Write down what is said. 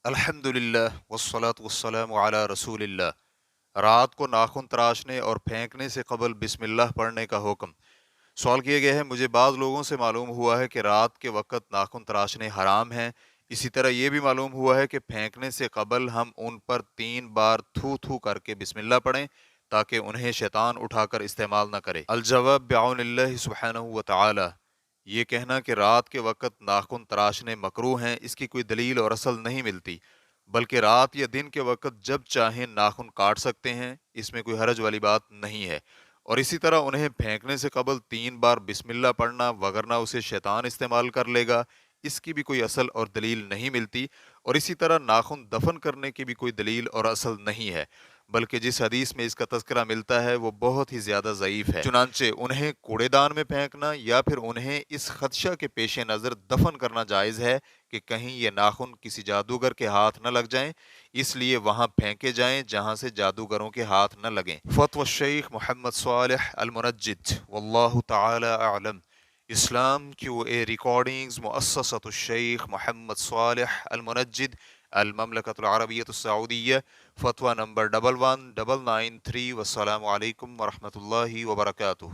الحمدللہ والصلاة والسلام علی رسول اللہ۔ رات کو ناخن تراشنے اور پھینکنے سے قبل بسم اللہ پڑھنے کا حکم۔ سوال کیا گیا ہے، مجھے بعض لوگوں سے معلوم ہوا ہے کہ رات کے وقت ناخن تراشنے حرام ہیں۔ اسی طرح یہ بھی معلوم ہوا ہے کہ پھینکنے سے قبل ہم ان پر 3 بار تھو تھو کر کے بسم اللہ پڑھیں تاکہ انہیں شیطان اٹھا کر استعمال نہ کرے۔ الجواب بعون اللہ سبحانہ و تعالی، یہ کہنا کہ رات کے وقت ناخن تراشنے مکروہ ہیں، اس کی کوئی دلیل اور اصل نہیں ملتی، بلکہ رات یا دن کے وقت جب چاہیں ناخن کاٹ سکتے ہیں، اس میں کوئی حرج والی بات نہیں ہے۔ اور اسی طرح انہیں پھینکنے سے قبل 3 بار بسم اللہ پڑھنا، وگرنہ اسے شیطان استعمال کر لے گا، اس کی بھی کوئی اصل اور دلیل نہیں ملتی۔ اور اسی طرح ناخن دفن کرنے کی بھی کوئی دلیل اور اصل نہیں ہے، بلکہ جس حدیث میں اس کا تذکرہ ملتا ہے وہ بہت ہی زیادہ ضعیف ہے۔ چنانچہ انہیں کوڑے دان میں پھینکنا یا پھر انہیں اس خدشہ کے پیش نظر دفن کرنا جائز ہے کہ کہیں یہ ناخن کسی جادوگر کے ہاتھ نہ لگ جائیں، اس لیے وہاں پھینکے جائیں جہاں سے جادوگروں کے ہاتھ نہ لگیں۔ فتوی الشیخ محمد صالح المنجد واللہ تعالی اعلم۔ اسلام QA ریکارڈنگز مؤسسۃ الشیخ محمد صالح المنجد، المملکۃ العربیۃ السعودیہ۔ فتویٰ نمبر 11993۔ والسلام علیکم ورحمۃ اللہ وبرکاتہ۔